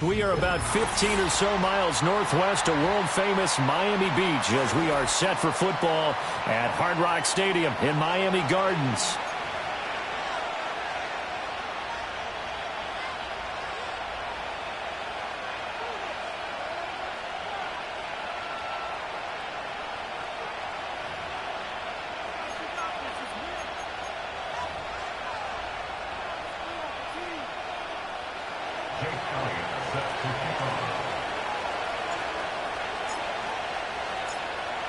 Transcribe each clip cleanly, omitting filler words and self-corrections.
We are about 15 or so miles northwest of world-famous Miami Beach as we are set for football at Hard Rock Stadium in Miami Gardens.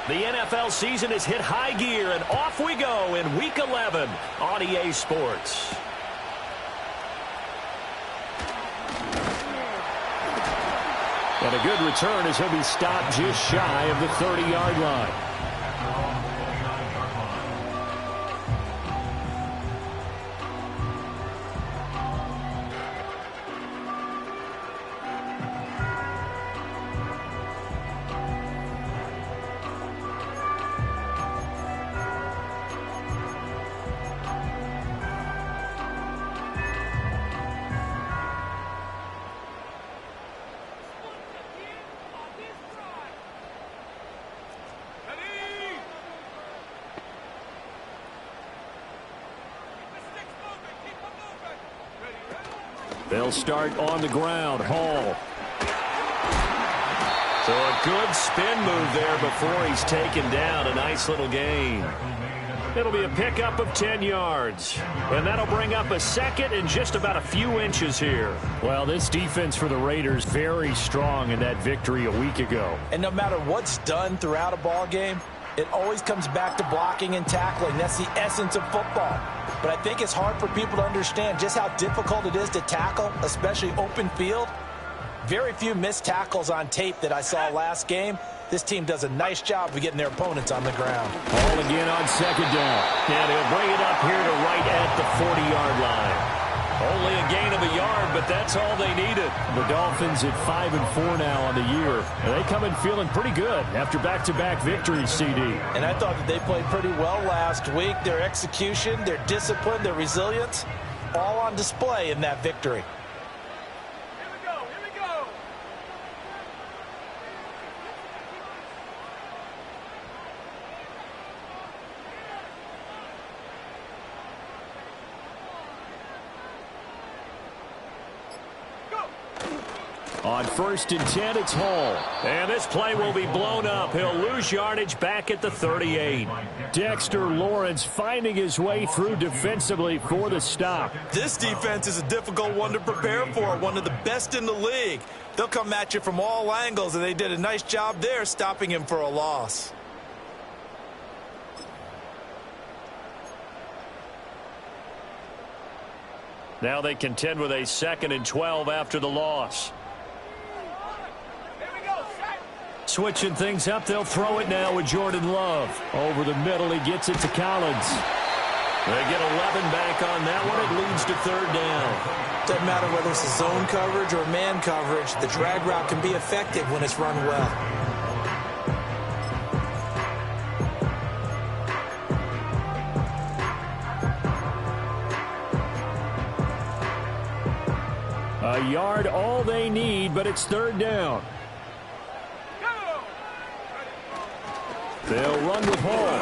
The NFL season has hit high gear, and off we go in Week 11 on EA Sports. And a good return as he'll be stopped just shy of the 30-yard line. They'll start on the ground. Hall. So a good spin move there before he's taken down. A nice little gain. It'll be a pickup of 10 yards. And that'll bring up a second and just about a few inches here. Well, this defense for the Raiders very strong in that victory a week ago. And no matter what's done throughout a ball game, it always comes back to blocking and tackling. That's the essence of football. But I think it's hard for people to understand just how difficult it is to tackle, especially open field. Very few missed tackles on tape that I saw last game. This team does a nice job of getting their opponents on the ground. Ball again on second down. And he'll bring it up here to right at the 40-yard line. Only a gain of a yard, but that's all they needed. The Dolphins at 5-4 now on the year. And they come in feeling pretty good after back-to-back victories, CD. And I thought that they played pretty well last week. Their execution, their discipline, their resilience, all on display in that victory. On 1st and 10, it's Hall. And this play will be blown up. He'll lose yardage back at the 38. Dexter Lawrence finding his way through defensively for the stop. This defense is a difficult one to prepare for, one of the best in the league. They'll come at you from all angles, and they did a nice job there stopping him for a loss. Now they contend with a 2nd and 12 after the loss. Switching things up, they'll throw it now with Jordan Love. Over the middle, he gets it to Collins. They get 11 back on that one. It leads to 3rd down. Doesn't matter whether it's a zone coverage or man coverage. The drag route can be effective when it's run well. A yard, all they need, but it's 3rd down. They'll run with Hall.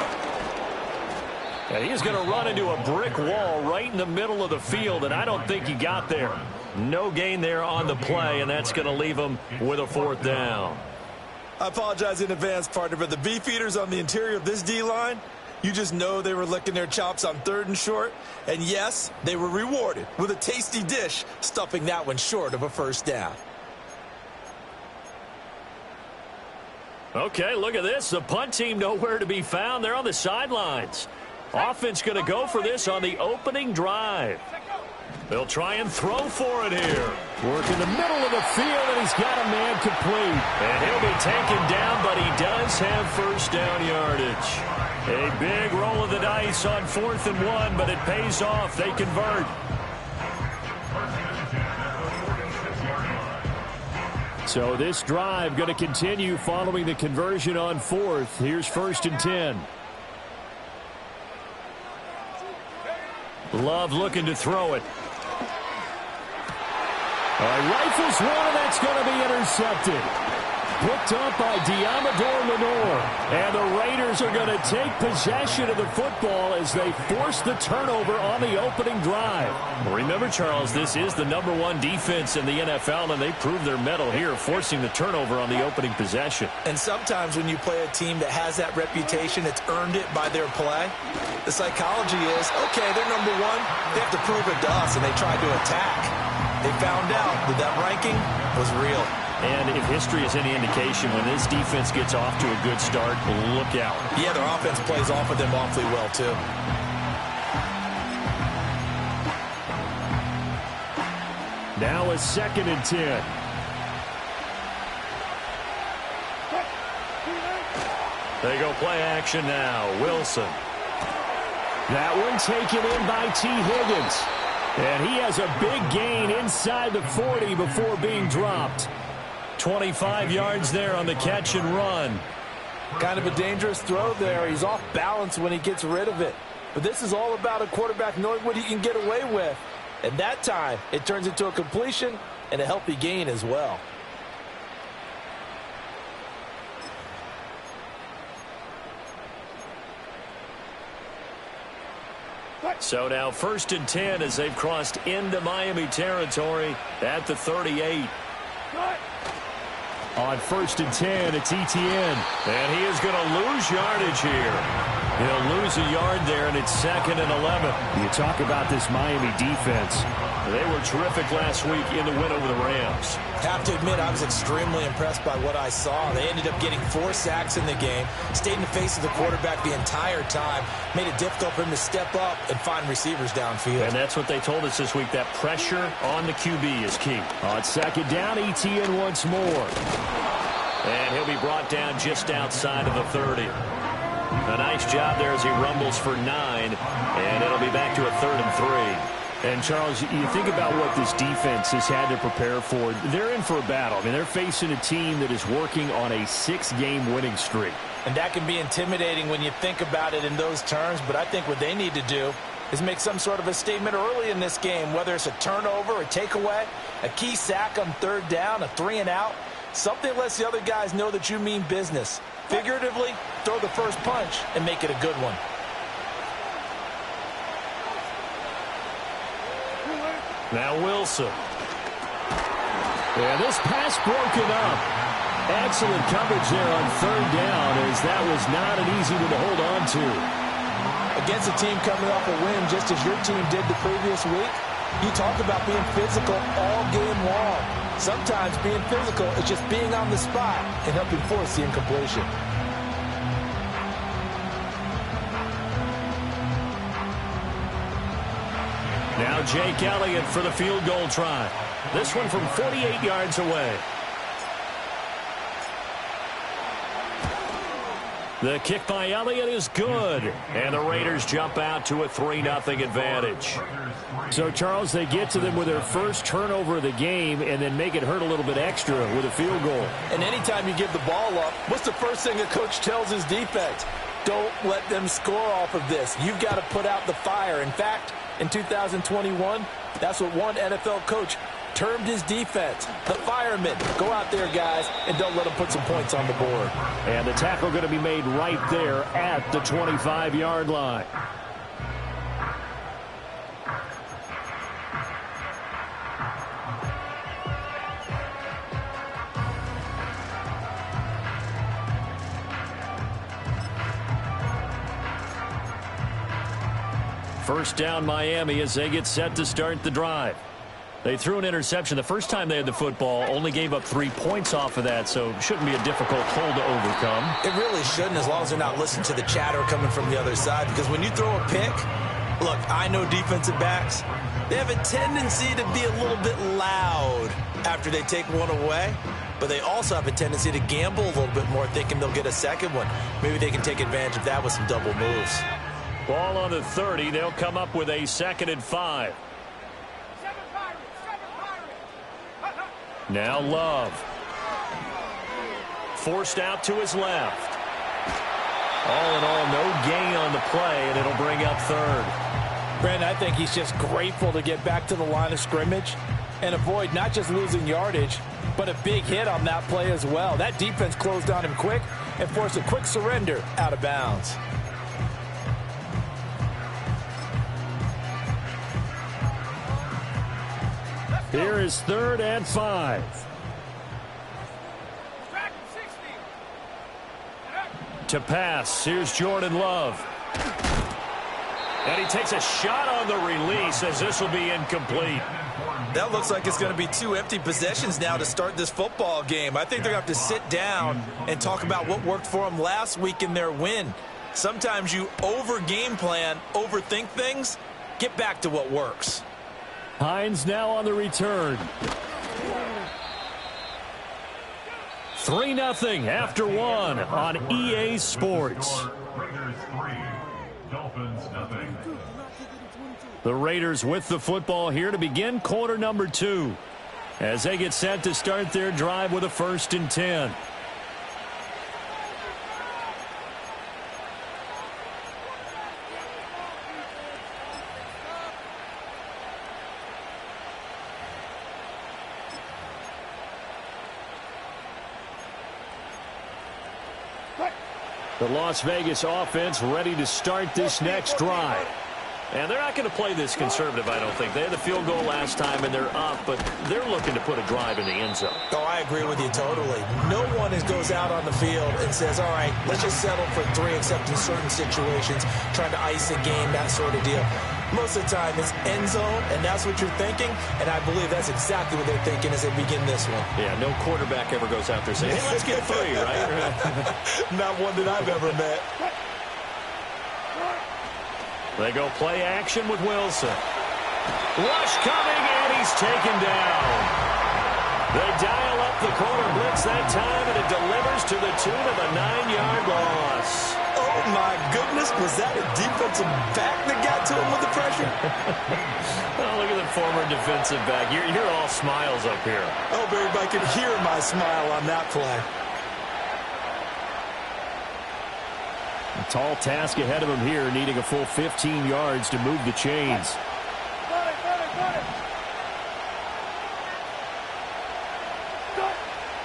And he's going to run into a brick wall right in the middle of the field, and I don't think he got there. No gain there on the play, and that's going to leave him with a 4th down. I apologize in advance, partner, but the beefeaters on the interior of this D-line, you just know they were licking their chops on 3rd and short. And yes, they were rewarded with a tasty dish, stuffing that one short of a 1st down. Okay, look at this. The punt team nowhere to be found. They're on the sidelines. Offense going to go for this on the opening drive. They'll try and throw for it here. Work in the middle of the field, and he's got a man complete. And he'll be taken down, but he does have 1st down yardage. A big roll of the dice on 4th and 1, but it pays off. They convert. So this drive going to continue following the conversion on 4th. Here's 1st and 10. Love looking to throw it. A rifles one, and that's going to be intercepted. Picked up by Diamador Lenore. And the Raiders are going to take possession of the football as they force the turnover on the opening drive. Remember, Charles, this is the #1 defense in the NFL, and they proved their mettle here, forcing the turnover on the opening possession. And sometimes when you play a team that has that reputation, it's earned it by their play. The psychology is, okay, they're #1. They have to prove it to us, and they tried to attack. They found out that that ranking was real. And if history is any indication, when this defense gets off to a good start, look out. Yeah, their offense plays off of them awfully well, too. Now a 2nd and 10. They go play action now. Wilson. That one taken in by T. Higgins. And he has a big gain inside the 40 before being dropped. 25 yards there on the catch and run. Kind of a dangerous throw there. He's off balance when he gets rid of it. But this is all about a quarterback knowing what he can get away with. And that time, it turns into a completion and a healthy gain as well. So now 1st and 10 as they've crossed into Miami territory at the 38. On 1st and 10, it's Etienne. And he is going to lose yardage here. He'll lose a yard there, and it's 2nd and 11. You talk about this Miami defense. They were terrific last week in the win over the Rams. Have to admit, I was extremely impressed by what I saw. They ended up getting 4 sacks in the game, stayed in the face of the quarterback the entire time, made it difficult for him to step up and find receivers downfield. And that's what they told us this week, that pressure on the QB is key. On 2nd down, Etienne once more. And he'll be brought down just outside of the 30. A nice job there as he rumbles for 9, and it'll be back to a 3rd and 3. And, Charles, you think about what this defense has had to prepare for. They're in for a battle. I mean, they're facing a team that is working on a 6-game winning streak. And that can be intimidating when you think about it in those terms, but I think what they need to do is make some sort of a statement early in this game, whether it's a turnover, a takeaway, a key sack on 3rd down, a 3-and-out, something that lets the other guys know that you mean business. Figuratively, throw the first punch and make it a good one. Now Wilson. And this pass broken up. Excellent coverage there on 3rd down, as that was not an easy one to hold on to. Against a team coming off a win just as your team did the previous week, you talk about being physical all game long. Sometimes being physical is just being on the spot and helping force the incompletion. Now Jake Elliott for the field goal try. This one from 48 yards away. The kick by Elliott is good. And the Raiders jump out to a 3-0 advantage. So, Charles, they get to them with their first turnover of the game and then make it hurt a little bit extra with a field goal. And anytime you give the ball up, what's the first thing a coach tells his defense? Don't let them score off of this. You've got to put out the fire. In fact, in 2021, that's what one NFL coach termed his defense, the firemen. Go out there, guys, and don't let them put some points on the board. And the tackle going to be made right there at the 25-yard line. First down Miami as they get set to start the drive. They threw an interception the first time they had the football, only gave up 3 points off of that, so it shouldn't be a difficult hole to overcome. It really shouldn't, as long as they're not listening to the chatter coming from the other side, because when you throw a pick, look, I know defensive backs, they have a tendency to be a little bit loud after they take one away, but they also have a tendency to gamble a little bit more, thinking they'll get a second one. Maybe they can take advantage of that with some double moves. Ball on the 30. They'll come up with a 2nd and 5. Now Love. Forced out to his left. All in all, no gain on the play, and it'll bring up 3rd. Brandon, I think he's just grateful to get back to the line of scrimmage. and avoid not just losing yardage, but a big hit on that play as well. That defense closed on him quick and forced a quick surrender out of bounds. Here is 3rd and 5. To pass, here's Jordan Love. And he takes a shot on the release as this will be incomplete. That looks like it's going to be 2 empty possessions now to start this football game. I think they're going to have to sit down and talk about what worked for them last week in their win. Sometimes you over-game plan, overthink things, get back to what works. Hines now on the return. 3-0 after 1 on EA Sports. Raiders 3, Dolphins 0. The Raiders with the football here to begin quarter number 2 as they get set to start their drive with a 1st and 10. The Las Vegas offense ready to start this next drive. And they're not going to play this conservative, I don't think. They had the field goal last time, and they're up, but they're looking to put a drive in the end zone. Oh, I agree with you totally. No one goes out on the field and says, all right, let's just settle for 3, except in certain situations, trying to ice a game, that sort of deal. Most of the time, it's end zone, and that's what you're thinking, and I believe that's exactly what they're thinking as they begin this one. Yeah, no quarterback ever goes out there saying, hey, let's get 3, right? Not one that I've ever met. They go play action with Wilson. Rush coming, and he's taken down. They dial up the corner blitz that time, and it delivers to the tune of a 9-yard loss. Oh, my goodness. Was that a defensive back that got to him with the pressure? Oh, look at the former defensive back. You're all smiles up here. I hope everybody could hear my smile on that play. A tall task ahead of him here, needing a full 15 yards to move the chains.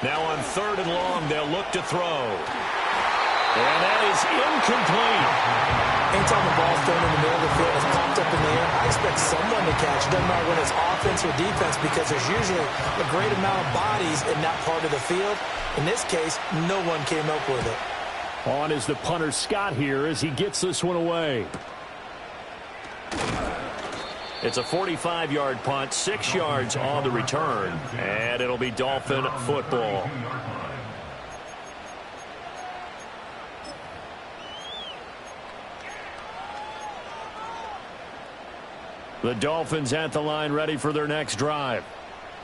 Now on 3rd and long, they'll look to throw. And that is incomplete. Anytime the ball's thrown in the middle of the field, it's popped up in the air, I expect someone to catch. It doesn't matter whether it's offense or defense, because there's usually a great amount of bodies in that part of the field. In this case, no one came up with it. On is the punter Scott here as he gets this one away. It's a 45-yard punt, 6 yards on the return, and it'll be Dolphin football. The Dolphins at the line ready for their next drive.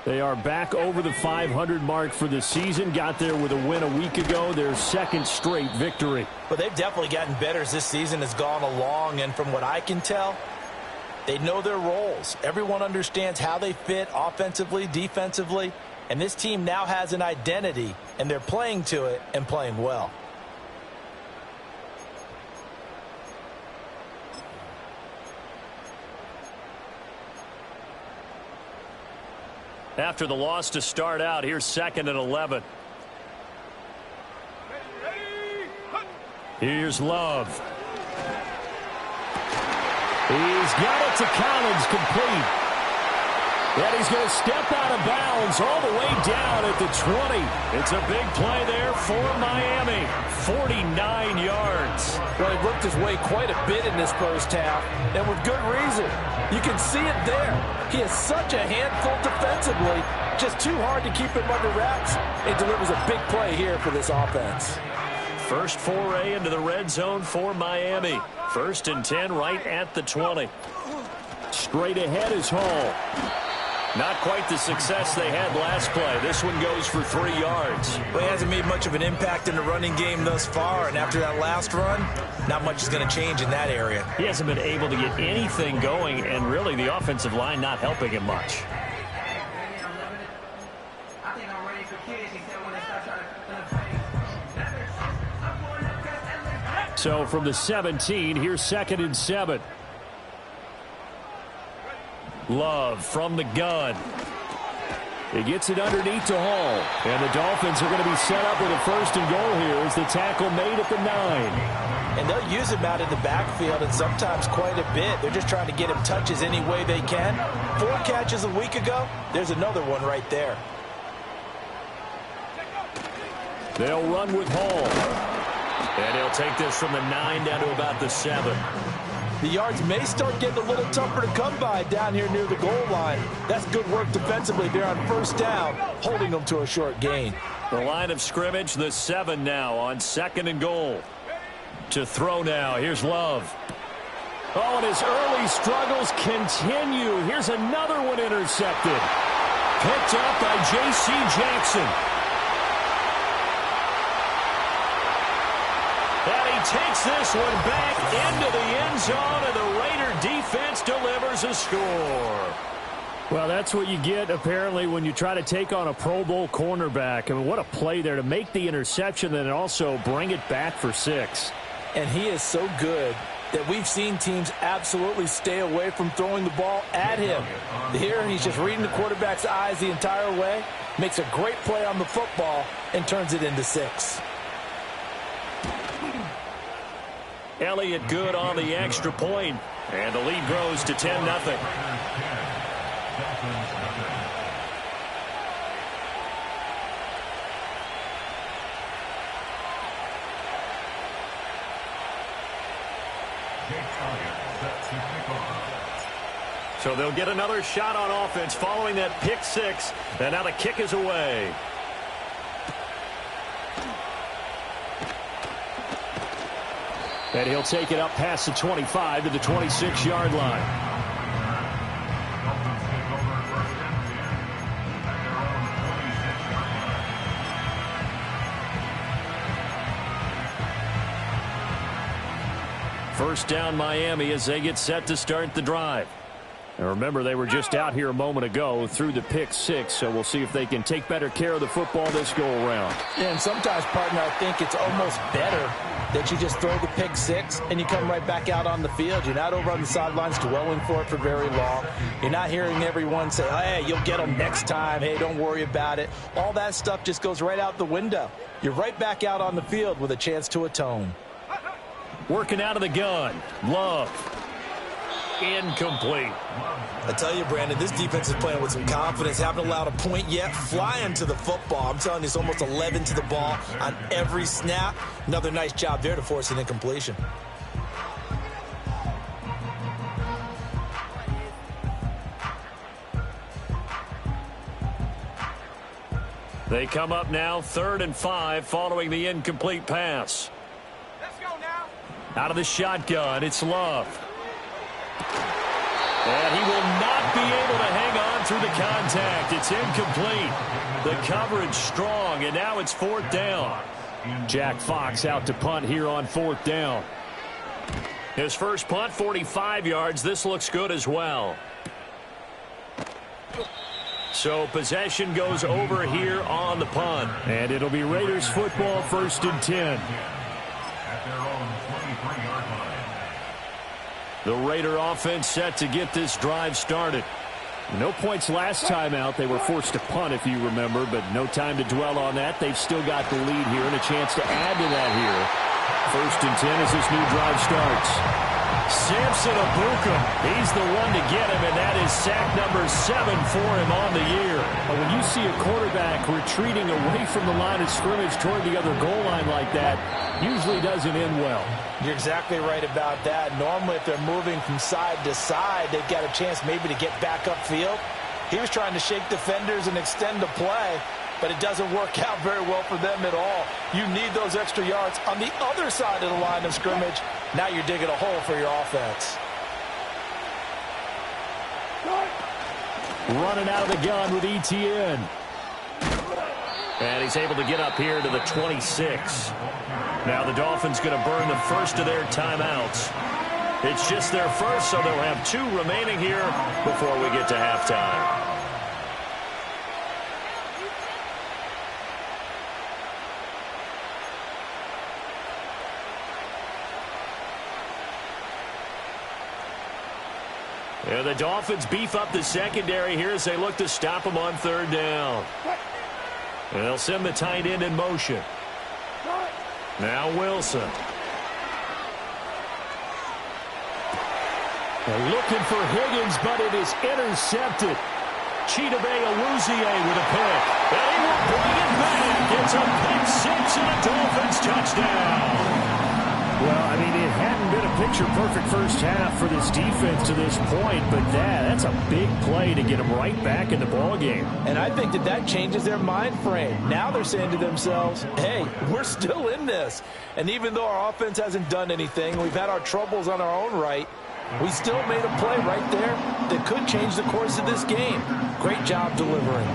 They are back over the 500 mark for the season. Got there with a win a week ago, their 2nd straight victory. But they've definitely gotten better as this season has gone along, and from what I can tell, they know their roles. Everyone understands how they fit offensively, defensively, and this team now has an identity, and they're playing to it and playing well. After the loss to start out, here's 2nd and 11. Here's Love. He's got it to Collins, complete. And he's going to step out of bounds all the way down at the 20. It's a big play there for Miami. 49 yards. Well, he worked his way quite a bit in this first half, and with good reason. You can see it there. He is such a handful defensively, just too hard to keep him under wraps. It delivers a big play here for this offense. First foray into the red zone for Miami. 1st and 10 right at the 20. Straight ahead is Hall. Not quite the success they had last play. This one goes for 3 yards. Well, he hasn't made much of an impact in the running game thus far, and after that last run, not much is going to change in that area. He hasn't been able to get anything going, and really the offensive line not helping him much. So from the 17, here's 2nd and 7. Love from the gun. He gets it underneath to Hall. And the Dolphins are going to be set up with a 1st and goal here as the tackle made at the 9. And they'll use him out in the backfield, and sometimes quite a bit. They're just trying to get him touches any way they can. 4 catches a week ago. There's another one right there. They'll run with Hall. And he'll take this from the 9 down to about the 7. The yards may start getting a little tougher to come by down here near the goal line. That's good work defensively there on 1st down, holding them to a short gain. The line of scrimmage, the 7 now on 2nd and goal. To throw now. Here's Love. Oh, and his early struggles continue. Here's another one intercepted. Picked up by J.C. Jackson. And he takes this one back into the end zone, and the Raider defense delivers a score. Well, that's what you get, apparently, when you try to take on a Pro Bowl cornerback. I mean, what a play there to make the interception and also bring it back for 6. And he is so good that we've seen teams absolutely stay away from throwing the ball at him. Here, he's just reading the quarterback's eyes the entire way, makes a great play on the football, and turns it into 6. Elliott good on the extra point, and the lead grows to 10-0. So they'll get another shot on offense following that pick 6, and now the kick is away. And he'll take it up past the 25 to the 26-yard line. First down Miami as they get set to start the drive. And remember, they were just out here a moment ago through the pick 6, so we'll see if they can take better care of the football this go-around. Yeah, and sometimes, partner, I think it's almost better that you just throw the pick 6 and you come right back out on the field. You're not over on the sidelines dwelling for it for very long. You're not hearing everyone say, hey, you'll get them next time. Hey, don't worry about it. All that stuff just goes right out the window. You're right back out on the field with a chance to atone. Working out of the gun. Love. Incomplete. I tell you, Brandon, this defense is playing with some confidence. Haven't allowed a point yet. Flying to the football. I'm telling you, it's almost 11 to the ball on every snap. Another nice job there to force an incompletion. They come up now 3rd and 5 following the incomplete pass. Let's go now. Out of the shotgun, it's Love. And he will not be able to hang on through the contact. It's incomplete. The coverage strong, and now it's 4th down. Jack Fox out to punt here on 4th down. His first punt, 45 yards. This looks good as well. So possession goes over here on the punt. And it'll be Raiders football, 1st and 10. At their own 23-yard line. The Raider offense set to get this drive started. No points last time out. They were forced to punt, if you remember, but no time to dwell on that. They've still got the lead here and a chance to add to that here. 1st and 10 as this new drive starts. Samson Abukum, he's the one to get him, and that is sack number 7 for him on the year. When you see a quarterback retreating away from the line of scrimmage toward the other goal line like that, usually doesn't end well. You're exactly right about that. Normally, if they're moving from side to side, they've got a chance maybe to get back upfield. He was trying to shake defenders and extend the play, but it doesn't work out very well for them at all. You need those extra yards on the other side of the line of scrimmage. Now you're digging a hole for your offense. Running out of the gun with ETN. And he's able to get up here to the 26. Now the Dolphins going to burn the first of their timeouts. It's just their first, so they'll have 2 remaining here before we get to halftime. And the Dolphins beef up the secondary here as they look to stop him on third down. And they'll send the tight end in motion. Now Wilson. They're looking for Higgins, but it is intercepted. Chidobe Awuzie with a pick. And he will bring it back. It's a pick 6 and a Dolphins touchdown. Well, I mean, it hadn't been a picture-perfect first half for this defense to this point, but that's a big play to get them right back in the ballgame. And I think that changes their mind frame. Now they're saying to themselves, hey, we're still in this. And even though our offense hasn't done anything, we've had our troubles on our own right, we still made a play right there that could change the course of this game. Great job delivering.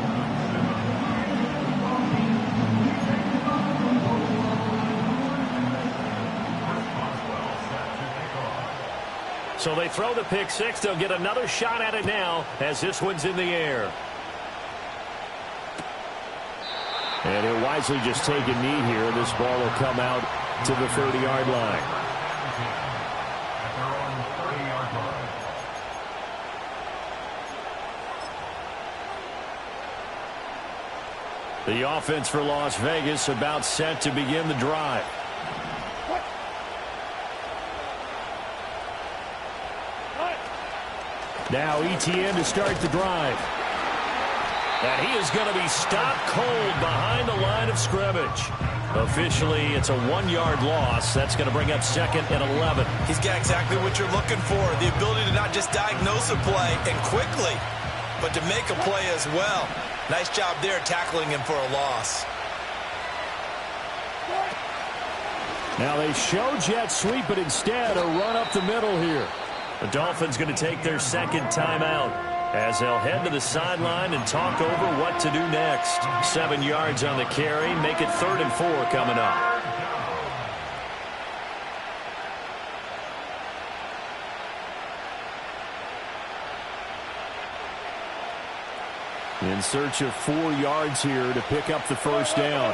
So they throw the pick 6. They'll get another shot at it now as this one's in the air. And he'll wisely just take a knee here. This ball will come out to the 30-yard line. The offense for Las Vegas about set to begin the drive. Now ETN to start the drive. And he is going to be stopped cold behind the line of scrimmage. Officially, it's a 1-yard loss. That's going to bring up second and 11. He's got exactly what you're looking for, the ability to not just diagnose a play and quickly, but to make a play as well. Nice job there tackling him for a loss. Now they show jet sweep, but instead a run up the middle here. The Dolphins going to take their second timeout as they'll head to the sideline and talk over what to do next. 7 yards on the carry. Make it 3rd and 4 coming up. In search of 4 yards here to pick up the first down.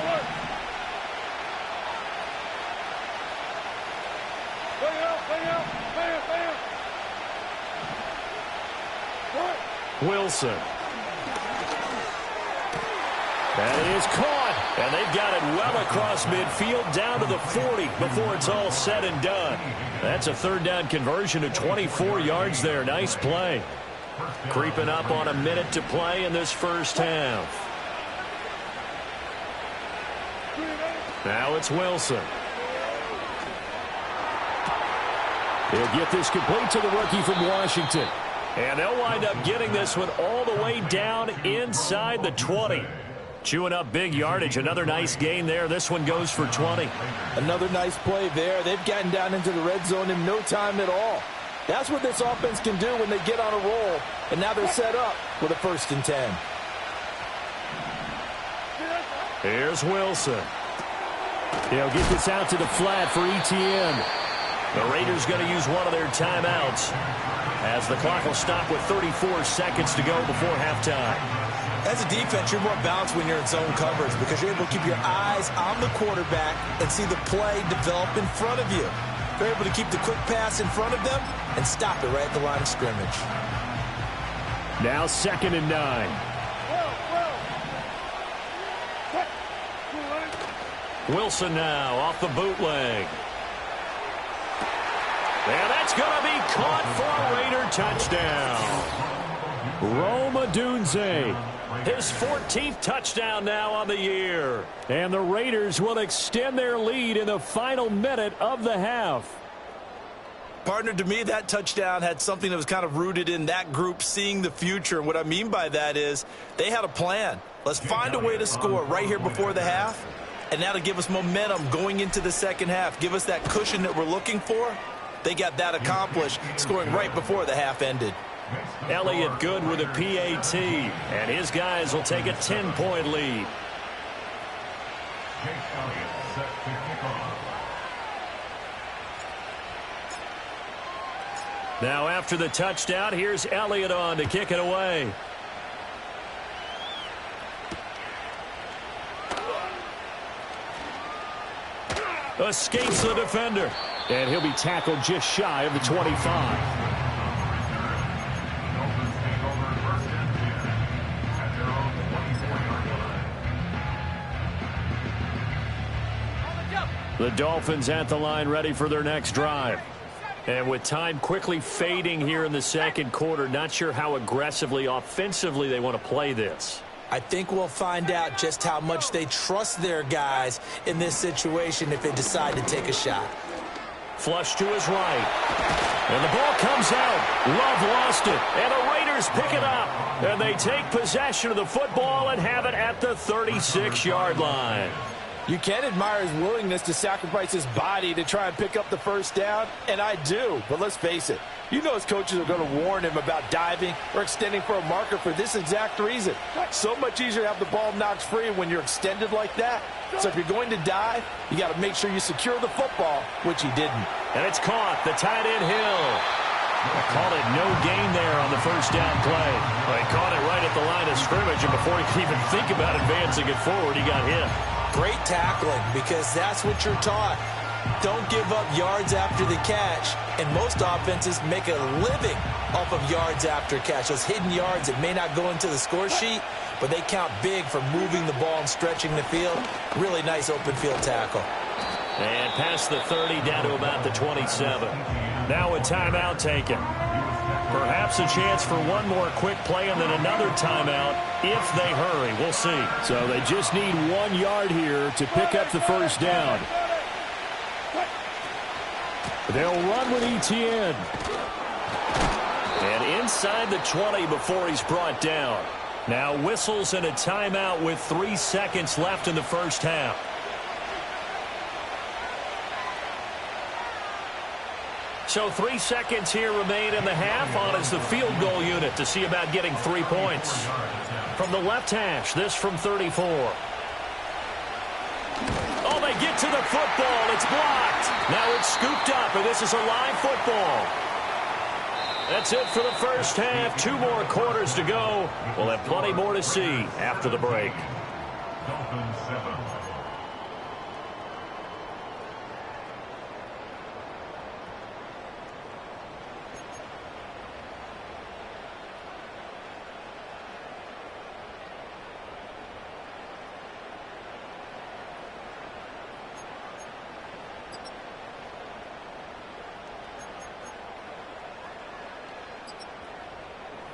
Wilson. That is caught. And they've got it well across midfield down to the 40 before it's all said and done. That's a 3rd down conversion of 24 yards there. Nice play. Creeping up on a minute to play in this first half. Now it's Wilson. He'll get this complete to the rookie from Washington. And they'll wind up getting this one all the way down inside the 20. Chewing up big yardage. Another nice gain there. This one goes for 20. Another nice play there. They've gotten down into the red zone in no time at all. That's what this offense can do when they get on a roll. And now they're set up with a 1st and 10. Here's Wilson. He'll get this out to the flat for ETN. The Raiders going to use one of their timeouts as the clock will stop with 34 seconds to go before halftime. As a defense, you're more balanced when you're in zone coverage because you're able to keep your eyes on the quarterback and see the play develop in front of you. They're able to keep the quick pass in front of them and stop it right at the line of scrimmage. Now 2nd and 9. Wilson now off the bootleg. And that's going to be caught for a Raider touchdown. Rome Odunze. His 14th touchdown now on the year. And the Raiders will extend their lead in the final minute of the half. Partner, to me, that touchdown had something that was kind of rooted in that group seeing the future. And what I mean by that is they had a plan. Let's find a way to score right here before the half. And that'll give us momentum going into the second half. Give us that cushion that we're looking for. They got that accomplished, scoring right before the half ended. Elliott good with a PAT, and his guys will take a 10-point lead. Now after the touchdown, here's Elliott on to kick it away. Escapes the defender. And he'll be tackled just shy of the 25. The Dolphins at the line ready for their next drive. And with time quickly fading here in the second quarter, not sure how aggressively, offensively they want to play this. I think we'll find out just how much they trust their guys in this situation if they decide to take a shot. Flush to his right. And the ball comes out. Love lost it. And the Raiders pick it up. And they take possession of the football and have it at the 36-yard line. You can admire his willingness to sacrifice his body to try and pick up the first down, and I do. But let's face it, you know his coaches are going to warn him about diving or extending for a marker for this exact reason. So much easier to have the ball knocked free when you're extended like that. So if you're going to dive, you got to make sure you secure the football, which he didn't. And it's caught. The tight end Hill. I called it no gain there on the first down play. Well, he caught it right at the line of scrimmage, and before he could even think about advancing it forward, he got hit. Great tackling, because that's what you're taught. Don't give up yards after the catch. And most offenses make a living off of yards after catch. Those hidden yards that may not go into the score sheet, but they count big for moving the ball and stretching the field. Really nice open field tackle. And past the 30, down to about the 27. Now a timeout taken. Perhaps a chance for one more quick play and then another timeout if they hurry. We'll see. So they just need 1 yard here to pick up the first down. They'll run with ETN. And inside the 20 before he's brought down. Now whistles and a timeout with 3 seconds left in the first half. So 3 seconds here remain in the half. On is the field goal unit to see about getting 3 points. From the left hash, this from 34. Oh, they get to the football. It's blocked. Now it's scooped up, and this is a live football. That's it for the first half. 2 more quarters to go. We'll have plenty more to see after the break. Dolphins 7.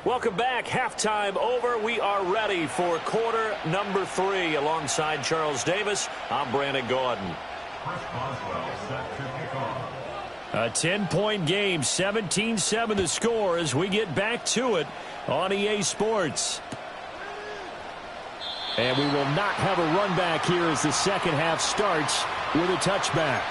Welcome back. Halftime over. We are ready for quarter number 3. Alongside Charles Davis, I'm Brandon Gordon. Chris Boswell set to kick off. A 10-point game, 17-7 the score as we get back to it on EA Sports. And we will not have a run back here as the second half starts with a touchback.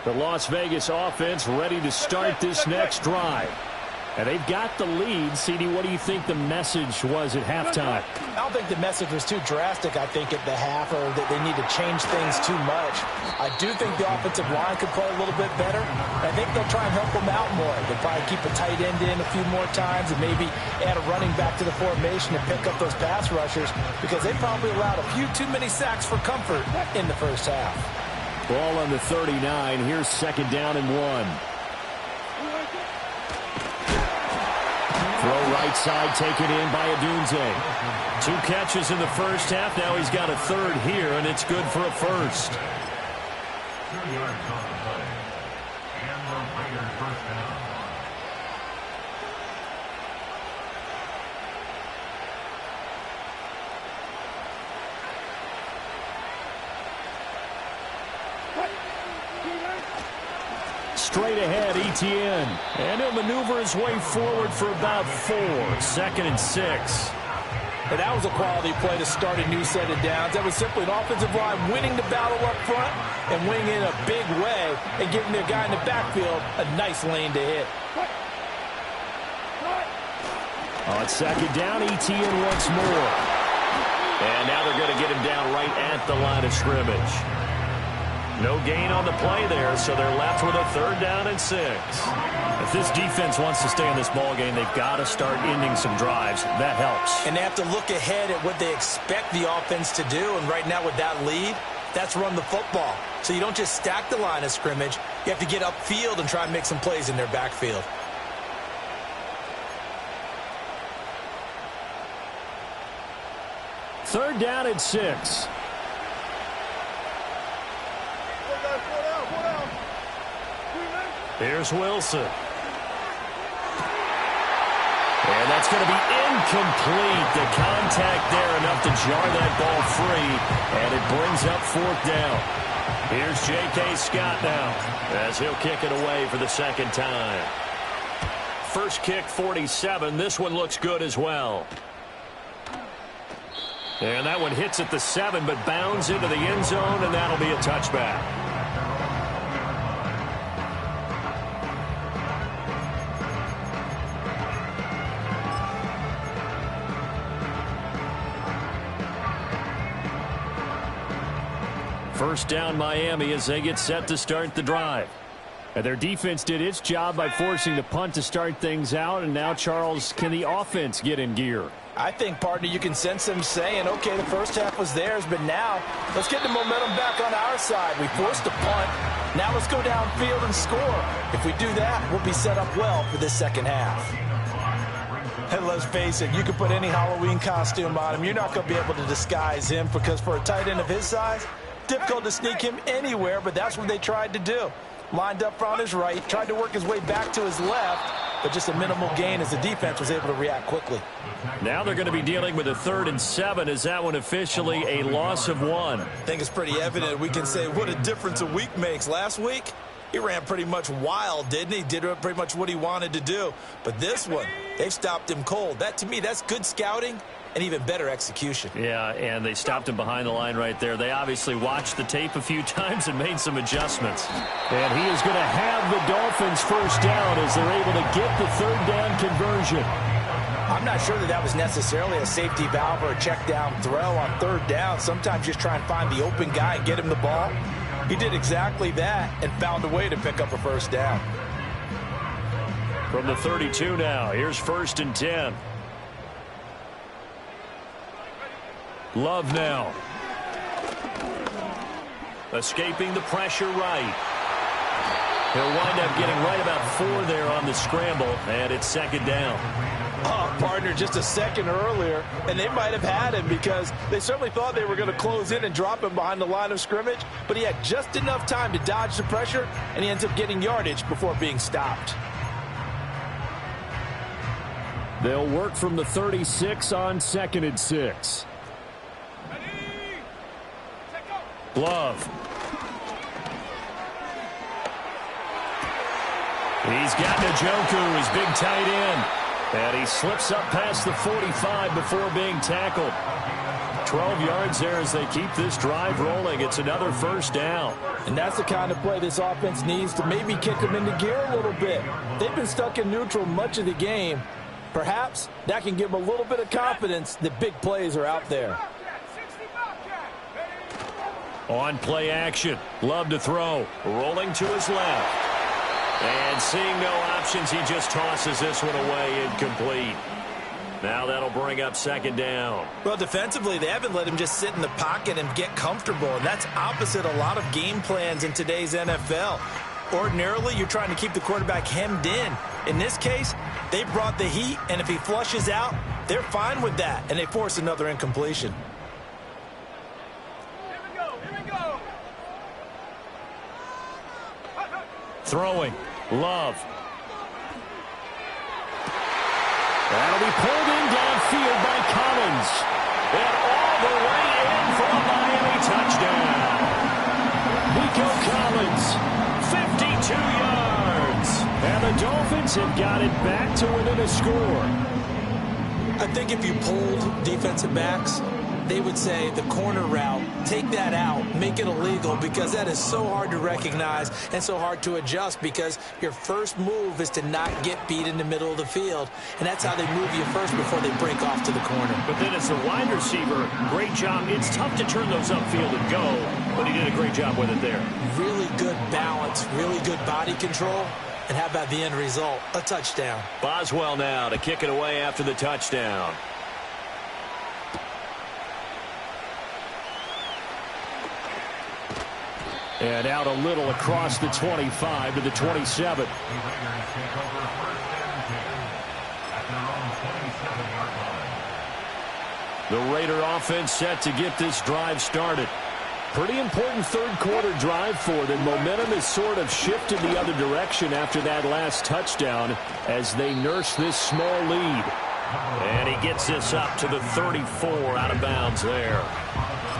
The Las Vegas offense ready to start this next drive. And they've got the lead. CD, what do you think the message was at halftime? I don't think the message was too drastic, I think, at the half, or that they need to change things too much. I do think the offensive line could play a little bit better. I think they'll try and help them out more. They'll probably keep a tight end in a few more times and maybe add a running back to the formation and pick up those pass rushers, because they probably allowed a few too many sacks for comfort in the first half. Ball on the 39. Here's second down and 1. Throw right side taken in by Adunze. 2 catches in the first half. Now he's got a third here, and it's good for a first. 2 yards on the play. And the Raiders first down. Straight ahead, ETN. And he'll maneuver his way forward for about 4. 2nd and 6. And that was a quality play to start a new set of downs. That was simply an offensive line winning the battle up front and winning in a big way and giving their guy in the backfield a nice lane to hit. On second down, ETN once more. And now they're going to get him down right at the line of scrimmage. No gain on the play there, so they're left with a 3rd down and 6. If this defense wants to stay in this ballgame, they've got to start ending some drives. That helps. And they have to look ahead at what they expect the offense to do. And right now with that lead, That's run the football. So you don't just stack the line of scrimmage. You have to get upfield and try and make some plays in their backfield. Third down and 6. Here's Wilson. And that's going to be incomplete. The contact there enough to jar that ball free, and it brings up fourth down. Here's J.K. Scott now as he'll kick it away for the second time. First kick, 47. This one looks good as well. And that one hits at the 7, but bounds into the end zone, and that'll be a touchback. First down Miami as they get set to start the drive. And their defense did its job by forcing the punt to start things out. And now, Charles, can the offense get in gear? I think, partner, you can sense them saying, okay, the first half was theirs, but now let's get the momentum back on our side. We forced a punt. Now let's go downfield and score. If we do that, we'll be set up well for this second half. And let's face it, you can put any Halloween costume on him. You're not going to be able to disguise him because for a tight end of his size, difficult to sneak him anywhere, but that's what they tried to do. Lined up on his right, tried to work his way back to his left, but just a minimal gain as the defense was able to react quickly. Now they're going to be dealing with a 3rd and 7. Is that one officially a loss of 1? I think it's pretty evident. We can say what a difference a week makes. Last week, he ran pretty much wild, didn't he? Did pretty much what he wanted to do. But this one, they've stopped him cold. That, to me, that's good scouting and even better execution. Yeah, and they stopped him behind the line right there. They obviously watched the tape a few times and made some adjustments. And he is going to have the Dolphins first down as they're able to get the 3rd down conversion. I'm not sure that was necessarily a safety valve or a check down throw on 3rd down. Sometimes just try and find the open guy and get him the ball. He did exactly that and found a way to pick up a first down. From the 32 now, here's 1st and 10. Love now. Escaping the pressure right. He'll wind up getting right about 4 there on the scramble, and it's 2nd down. Oh, partner, just a second earlier, and they might have had him because they certainly thought they were going to close in and drop him behind the line of scrimmage, but he had just enough time to dodge the pressure, and he ends up getting yardage before being stopped. They'll work from the 36 on 2nd and 6. Love. He's got Njoku, his big tight end. And he slips up past the 45 before being tackled. 12 yards there as they keep this drive rolling. It's another first down. And that's the kind of play this offense needs to maybe kick them into gear a little bit. They've been stuck in neutral much of the game. Perhaps that can give them a little bit of confidence that big plays are out there. On play action. Love to throw. Rolling to his left. And seeing no options, he just tosses this one away incomplete. Now that'll bring up 2nd down. Well, defensively, they haven't let him just sit in the pocket and get comfortable, and that's opposite a lot of game plans in today's NFL. Ordinarily, you're trying to keep the quarterback hemmed in. In this case, they brought the heat, and if he flushes out, they're fine with that, and they force another incompletion. Throwing. Love. That'll be pulled in downfield by Collins. And all the way in for a Miami touchdown. Nico Collins, 52 yards. And the Dolphins have got it back to within a score. I think if you polled defensive backs, they would say the corner route, take that out, make it illegal, because that is so hard to recognize and so hard to adjust because your first move is to not get beat in the middle of the field, and that's how they move you first before they break off to the corner. But then as a wide receiver, great job. It's tough to turn those upfield and go, but he did a great job with it there. Really good balance, really good body control, and how about the end result? A touchdown. Boswell now to kick it away after the touchdown. And out a little across the 25 to the 27. The Raider offense set to get this drive started. Pretty important third quarter drive for them. Momentum has sort of shifted the other direction after that last touchdown as they nurse this small lead. And he gets this up to the 34 out of bounds there.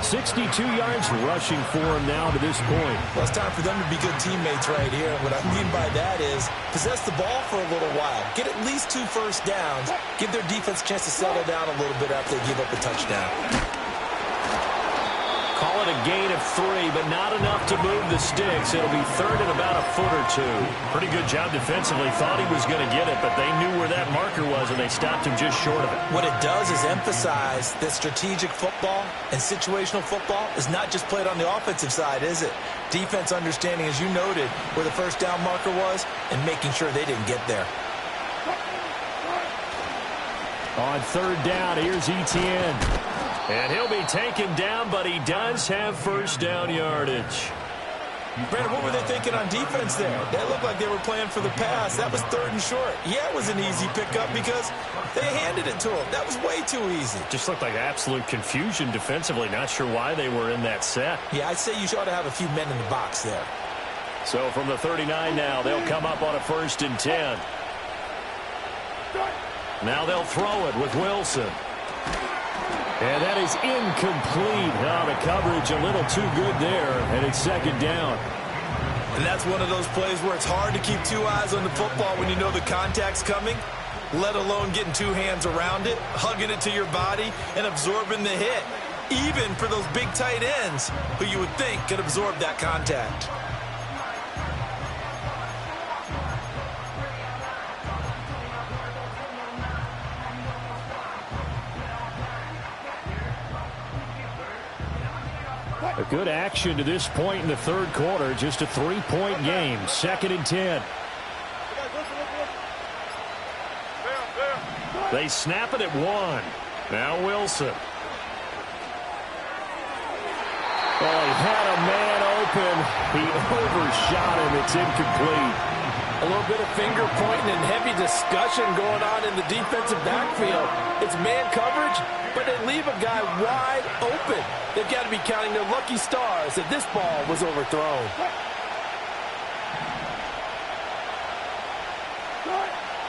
62 yards rushing for him now to this point. Well, it's time for them to be good teammates right here. What I mean by that is possess the ball for a little while. Get at least 2 first downs. Give their defense a chance to settle down a little bit after they give up a touchdown. Call it a gain of 3, but not enough to move the sticks. It'll be third and about a foot or 2. Pretty good job defensively. Thought he was going to get it, but they knew where that marker was, and they stopped him just short of it. What it does is emphasize that strategic football and situational football is not just played on the offensive side, is it? Defense understanding, as you noted, where the first down marker was and making sure they didn't get there. On third down, here's Etienne. And he'll be taken down, but he does have first down yardage. Brandon, what were they thinking on defense there? That looked like they were playing for the pass. That was third and short. Yeah, it was an easy pickup because they handed it to him. That was way too easy. Just looked like absolute confusion defensively. Not sure why they were in that set. Yeah, I'd say you ought to have a few men in the box there. So from the 39 now, they'll come up on a 1st and 10. Now they'll throw it with Wilson. And that is incomplete. Now the coverage a little too good there, and it's second down. And that's one of those plays where it's hard to keep 2 eyes on the football when you know the contact's coming, let alone getting 2 hands around it, hugging it to your body, and absorbing the hit, even for those big tight ends who you would think could absorb that contact. A good action to this point in the third quarter. Just a 3-point game. 2nd and 10. They snap it at 1. Now Wilson. Oh, he had a man open. He overshot him. It's incomplete. A little bit of finger pointing and heavy discussion going on in the defensive backfield. It's man coverage, but they leave a guy wide open. They've got to be counting their lucky stars that this ball was overthrown.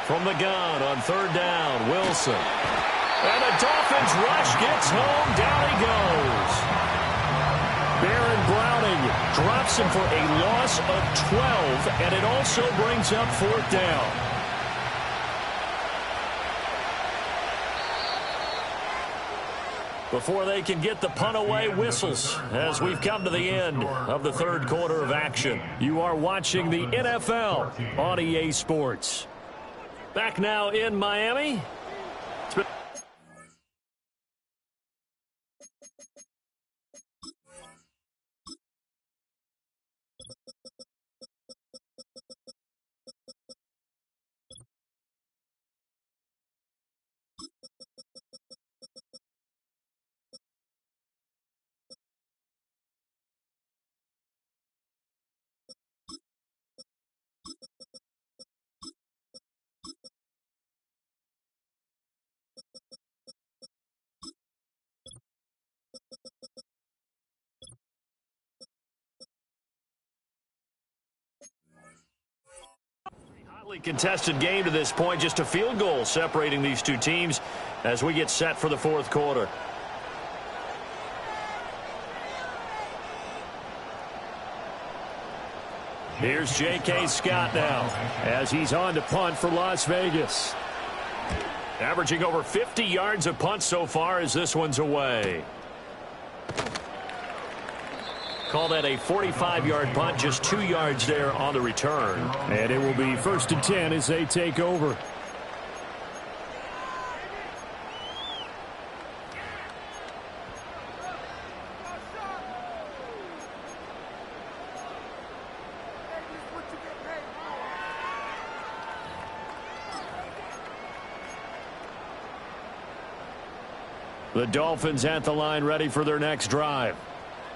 From the gun on third down, Wilson. And the Dolphins rush gets home. Down he goes. Baron Browning drops him for a loss of 12, and it also brings up 4th down. Before they can get the punt away, whistles as we've come to the end of the third quarter of action. You are watching the NFL on EA Sports. Back now in Miami. Hotly contested game to this point. Just a field goal separating these two teams as we get set for the fourth quarter. Here's J.K. Scott now as he's on to punt for Las Vegas. Averaging over 50 yards of punt so far as this one's away. Call that a 45-yard punt, just 2 yards there on the return. And it will be 1st and 10 as they take over. The Dolphins at the line ready for their next drive.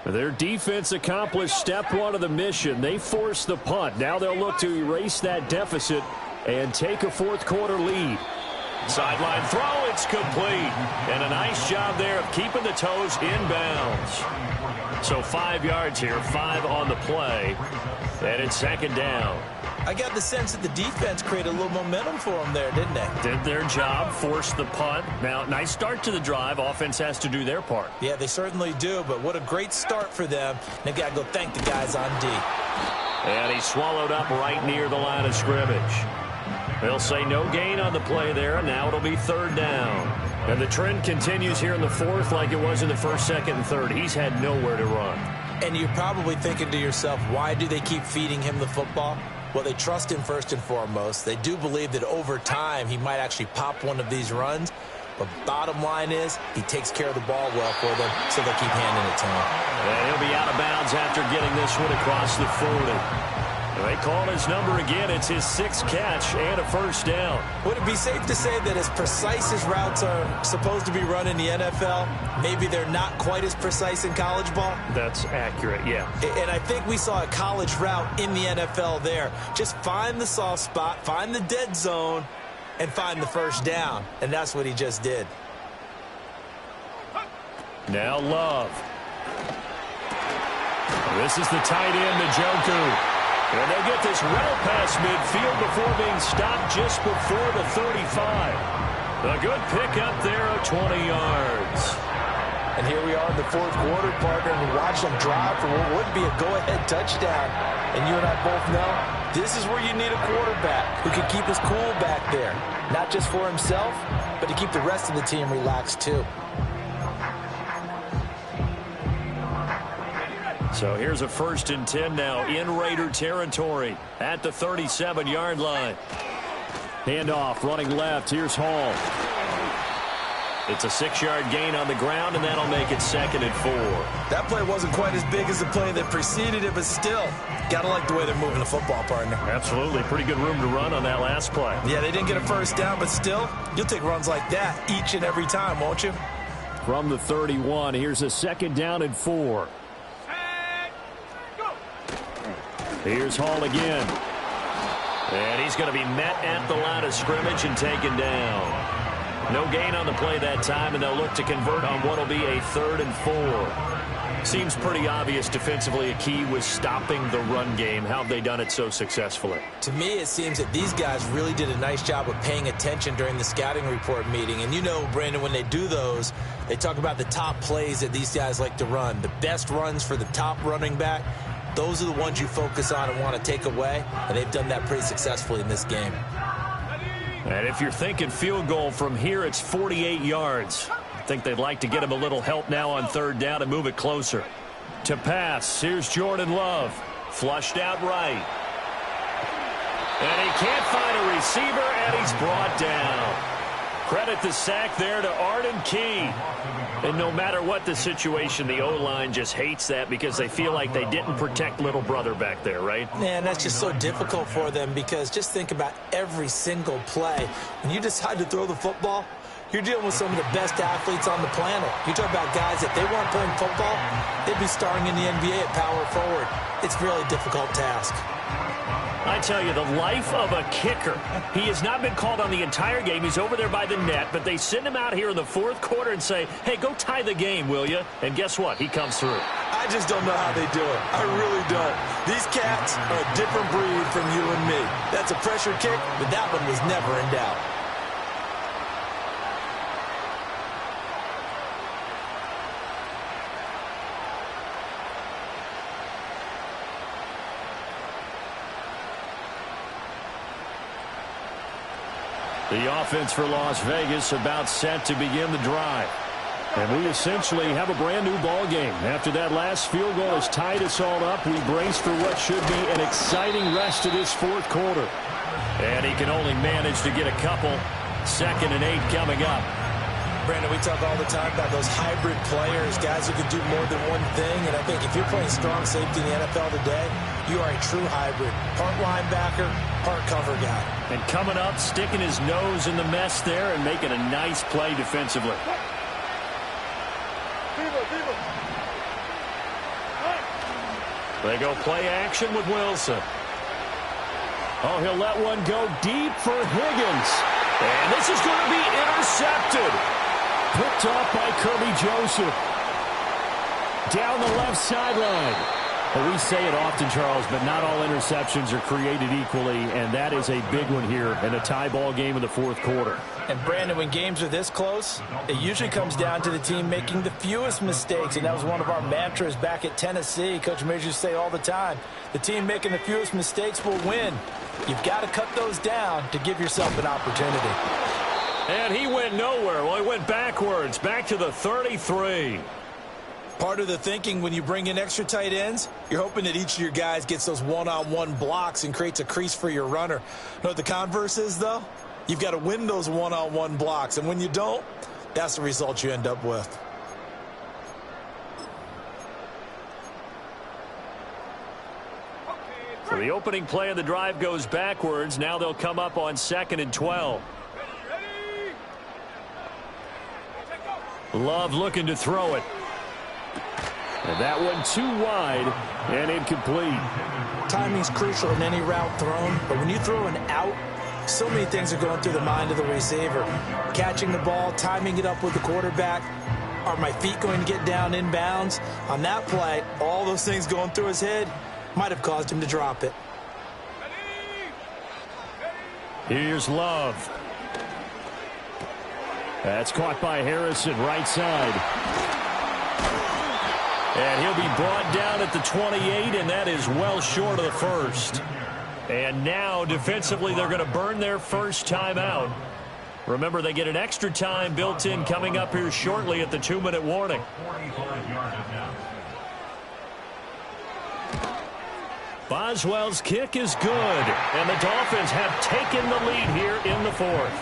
Their defense accomplished step one of the mission. They forced the punt. Now they'll look to erase that deficit and take a fourth-quarter lead. Sideline throw, it's complete. And a nice job there of keeping the toes inbounds. So 5 yards here, 5 on the play. And it's second down. I got the sense that the defense created a little momentum for them there, didn't they? Did their job, forced the punt. Now, nice start to the drive. Offense has to do their part. Yeah, they certainly do, but what a great start for them. They've got to go thank the guys on D. And he swallowed up right near the line of scrimmage. They'll say no gain on the play there, and now it'll be third down. And the trend continues here in the fourth like it was in the first, second, and third. He's had nowhere to run. And you're probably thinking to yourself, why do they keep feeding him the football? Well, they trust him first and foremost. They do believe that over time he might actually pop one of these runs. But bottom line is he takes care of the ball well for them, so they keep handing it to him. And he'll be out of bounds after getting this one across the 40. They call his number again. It's his 6th catch and a first down. Would it be safe to say that as precise as routes are supposed to be run in the NFL, maybe they're not quite as precise in college ball? That's accurate, yeah. And I think we saw a college route in the NFL there. Just find the soft spot, find the dead zone, and find the first down. And that's what he just did. Now Love. This is the tight end, Njoku. And they get this well past midfield before being stopped just before the 35. A good pickup there of 20 yards. And here we are in the fourth quarter, partner, and we watch them drive for what would be a go-ahead touchdown. And you and I both know this is where you need a quarterback who can keep his cool back there. Not just for himself, but to keep the rest of the team relaxed too. So here's a 1st and 10 now in Raider territory at the 37-yard line. Handoff, running left. Here's Hall. It's a 6-yard gain on the ground, and that'll make it 2nd and 4. That play wasn't quite as big as the play that preceded it, but still, gotta like the way they're moving the football, partner. Absolutely. Pretty good room to run on that last play. Yeah, they didn't get a first down, but still, you'll take runs like that each and every time, won't you? From the 31, here's a 2nd down and 4. Here's Hall again. And he's going to be met at the line of scrimmage and taken down. No gain on the play that time, and they'll look to convert on what will be a 3rd and 4. Seems pretty obvious defensively a key was stopping the run game. How have they done it so successfully? To me, it seems that these guys really did a nice job of paying attention during the scouting report meeting. And you know, Brandon, when they do those, they talk about the top plays that these guys like to run. The best runs for the top running back. Those are the ones you focus on and want to take away, and they've done that pretty successfully in this game. And if you're thinking field goal from here, it's 48 yards. I think they'd like to get him a little help now on 3rd down and move it closer. To pass, here's Jordan Love. Flushed out right. And he can't find a receiver, and he's brought down. Credit the sack there to Arden Key. And no matter what the situation, the O-line just hates that because they feel like they didn't protect little brother back there, right? Man, that's just so difficult for them because just think about every single play. When you decide to throw the football, you're dealing with some of the best athletes on the planet. You talk about guys, if they weren't playing football, they'd be starring in the NBA at power forward. It's a really difficult task. I tell you, the life of a kicker. He has not been called on the entire game. He's over there by the net, but they send him out here in the fourth quarter and say, hey, go tie the game, will you? And guess what? He comes through. I just don't know how they do it. I really don't. These cats are a different breed from you and me. That's a pressure kick, but that one was never in doubt. The offense for Las Vegas about set to begin the drive. And we essentially have a brand new ball game. After that last field goal has tied us all up, we brace for what should be an exciting rest of this fourth quarter. And he can only manage to get a couple. 2nd and 8 coming up. Brandon, we talk all the time about those hybrid players, guys who can do more than one thing. And I think if you're playing strong safety in the NFL today, you are a true hybrid. Part linebacker, part cover guy. And coming up, sticking his nose in the mess there and making a nice play defensively. They go play action with Wilson. Oh, he'll let one go deep for Higgins. And this is going to be intercepted. Picked off by Kirby Joseph. Down the left sideline. Well, we say it often, Charles, but not all interceptions are created equally, and that is a big one here in a tie ball game in the fourth quarter. And, Brandon, when games are this close, it usually comes down to the team making the fewest mistakes, and that was one of our mantras back at Tennessee. Coach Mears used to say all the time, the team making the fewest mistakes will win. You've got to cut those down to give yourself an opportunity. And he went nowhere. Well, he went backwards, back to the 33. Part of the thinking when you bring in extra tight ends, you're hoping that each of your guys gets those one-on-one blocks and creates a crease for your runner. You know what the converse is, though? You've got to win those one-on-one blocks, and when you don't, that's the result you end up with. So the opening play of the drive goes backwards. Now they'll come up on 2nd and 12. Love looking to throw it. And that one too wide and incomplete. Timing's crucial in any route thrown, but when you throw an out, so many things are going through the mind of the receiver. Catching the ball, timing it up with the quarterback. Are my feet going to get down inbounds? On that play, all those things going through his head might have caused him to drop it. Here's Love. That's caught by Harrison, right side. And he'll be brought down at the 28, and that is well short of the first. And now, defensively, they're going to burn their first timeout. Remember, they get an extra time built in coming up here shortly at the 2-minute warning. 45 yards now. Boswell's kick is good, and the Dolphins have taken the lead here in the fourth.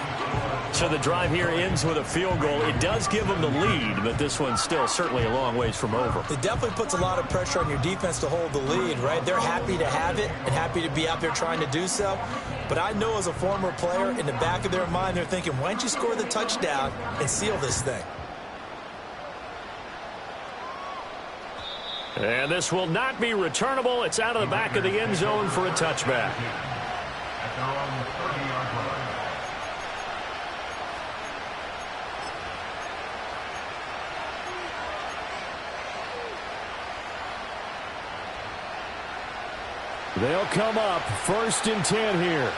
So the drive here ends with a field goal. It does give them the lead, but this one's still certainly a long ways from over. It definitely puts a lot of pressure on your defense to hold the lead, right? They're happy to have it and happy to be out there trying to do so. But I know as a former player, in the back of their mind, they're thinking, why don't you score the touchdown and seal this thing? And this will not be returnable. It's out of the back of the end zone for a touchback. At their own 30-yard line. They'll come up 1st and 10 here.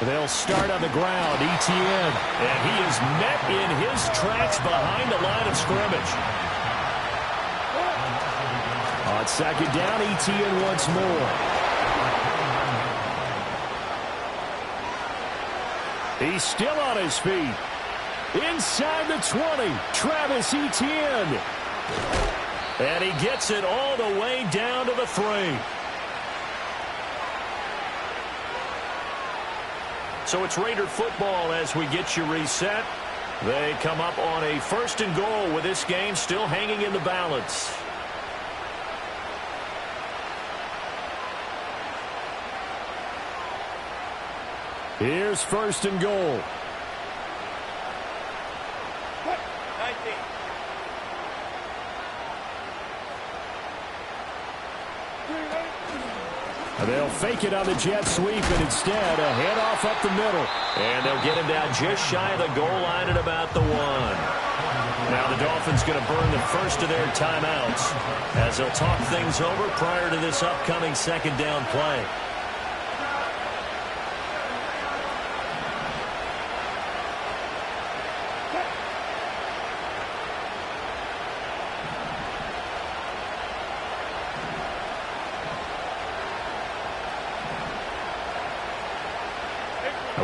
They'll start on the ground. Etienne. And he is met in his tracks behind the line of scrimmage. On 2nd down, Etienne once more. He's still on his feet. Inside the 20, Travis Etienne. And he gets it all the way down to the 3. So it's Raider football as we get you reset. They come up on a 1st and goal with this game still hanging in the balance. Here's 1st and goal. They'll fake it on the jet sweep, and instead a handoff up the middle. And they'll get him down just shy of the goal line at about the 1. Now the Dolphins going to burn the first of their timeouts as they'll talk things over prior to this upcoming 2nd down play.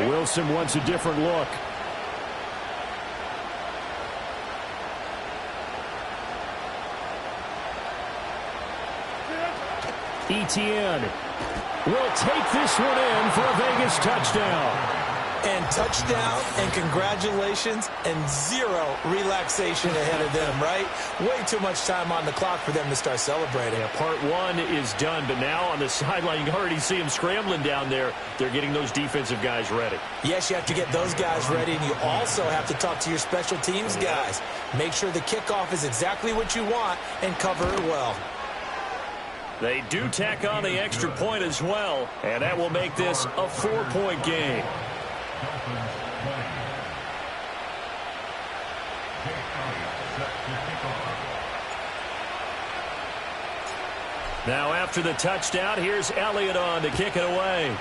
Wilson wants a different look. Etienne will take this one in for a Vegas touchdown. And touchdown and congratulations and zero relaxation ahead of them, right? Way too much time on the clock for them to start celebrating. Yeah, part one is done, but now on the sideline, you can already see them scrambling down there. They're getting those defensive guys ready. Yes, you have to get those guys ready, and you also have to talk to your special teams guys. Make sure the kickoff is exactly what you want and cover it well. They do tack on the extra point as well, and that will make this a 4-point game. Now after the touchdown, here's Elliott on to kick it away.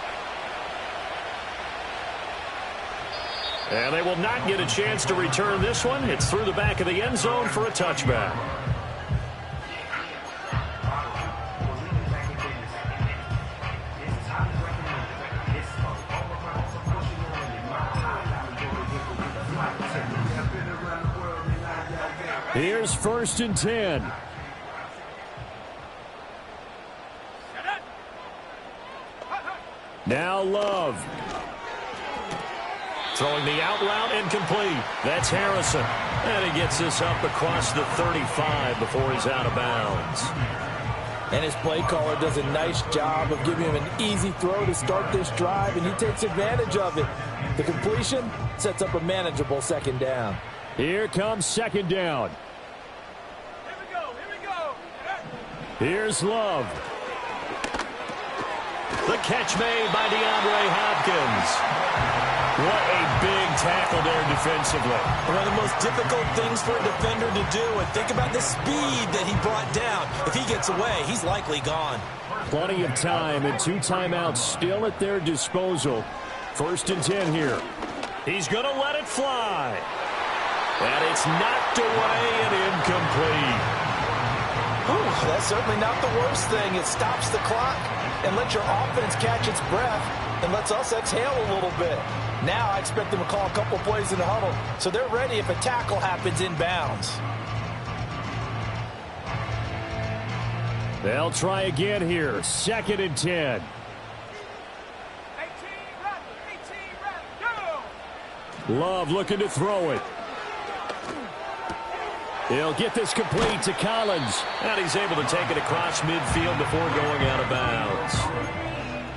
And they will not get a chance to return this one. It's through the back of the end zone for a touchback. Here's 1st and 10. Now Love. Throwing the out route incomplete. That's Harrison. And he gets this up across the 35 before he's out of bounds. And his play caller does a nice job of giving him an easy throw to start this drive, and he takes advantage of it. The completion sets up a manageable 2nd down. Here comes 2nd down. Here's Love. The catch made by DeAndre Hopkins. What a big tackle there defensively. One of the most difficult things for a defender to do. And think about the speed that he brought down. If he gets away, he's likely gone. Plenty of time and 2 timeouts still at their disposal. 1st and 10 here. He's going to let it fly. And it's knocked away and incomplete. Ooh, that's certainly not the worst thing. It stops the clock and lets your offense catch its breath and lets us exhale a little bit. Now I expect them to call a couple plays in the huddle so they're ready if a tackle happens inbounds. They'll try again here. 2nd and 10. Love looking to throw it. He'll get this complete to Collins. And he's able to take it across midfield before going out of bounds.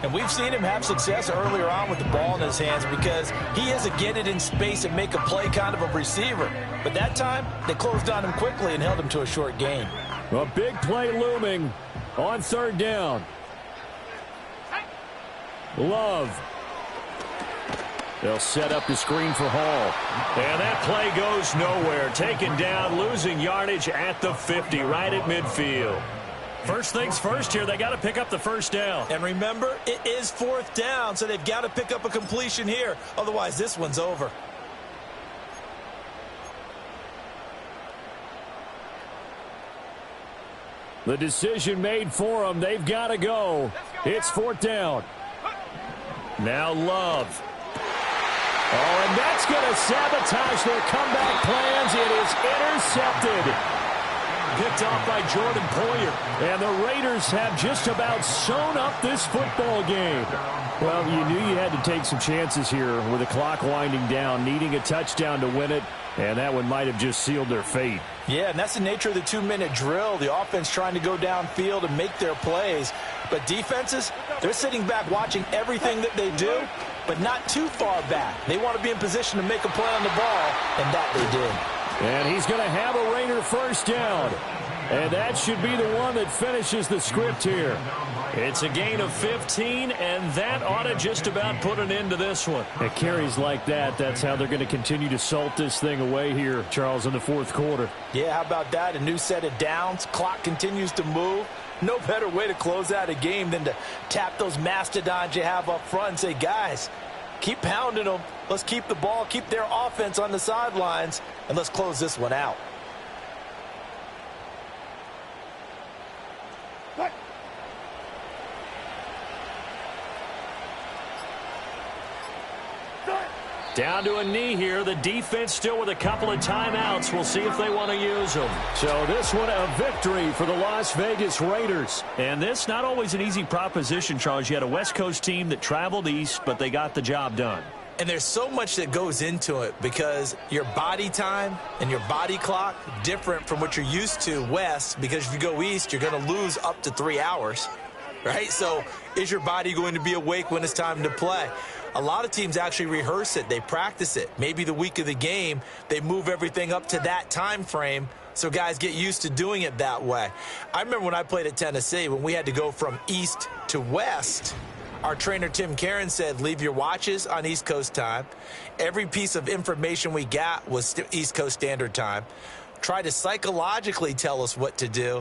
And we've seen him have success earlier on with the ball in his hands because he is a get it in space and make a play kind of a receiver. But that time, they closed on him quickly and held him to a short gain. A big play looming on 3rd down. Love. They'll set up the screen for Hall. And that play goes nowhere. Taken down, losing yardage at the 50, right at midfield. First things first here, they got to pick up the 1st down. And remember, it is 4th down, so they've got to pick up a completion here. Otherwise, this one's over. The decision made for them. They've got to go. It's 4th down. Now Love. Oh, and that's going to sabotage their comeback plans. It is intercepted. Picked off by Jordan Poyer. And the Raiders have just about sewn up this football game. Well, you knew you had to take some chances here with the clock winding down, needing a touchdown to win it, and that one might have just sealed their fate. Yeah, and that's the nature of the 2-minute drill. The offense trying to go downfield and make their plays. But defenses, they're sitting back watching everything that they do, but not too far back. They want to be in position to make a play on the ball, and that they did. And he's going to have a Raider 1st down. And that should be the one that finishes the script here. It's a gain of 15, and that ought to just about put an end to this one. It carries like that. That's how they're going to continue to salt this thing away here, Charles, in the 4th quarter. Yeah, how about that? A new set of downs. Clock continues to move. No better way to close out a game than to tap those mastodons you have up front and say, guys, keep pounding them. Let's keep the ball, keep their offense on the sidelines, and let's close this one out. Down to a knee here. The defense still with a couple of timeouts. We'll see if they want to use them. So this one a victory for the Las Vegas Raiders. And this not always an easy proposition, Charles. You had a West Coast team that traveled east, but they got the job done. And there's so much that goes into it because your body time and your body clock different from what you're used to west, because if you go east, you're going to lose up to 3 hours, right? So is your body going to be awake when it's time to play? A lot of teams actually rehearse it. They practice it. Maybe the week of the game, they move everything up to that time frame so guys get used to doing it that way. I remember when I played at Tennessee, when we had to go from east to west, our trainer, Tim Karen, said, leave your watches on East Coast time. Every piece of information we got was East Coast Standard Time. Try to psychologically tell us what to do.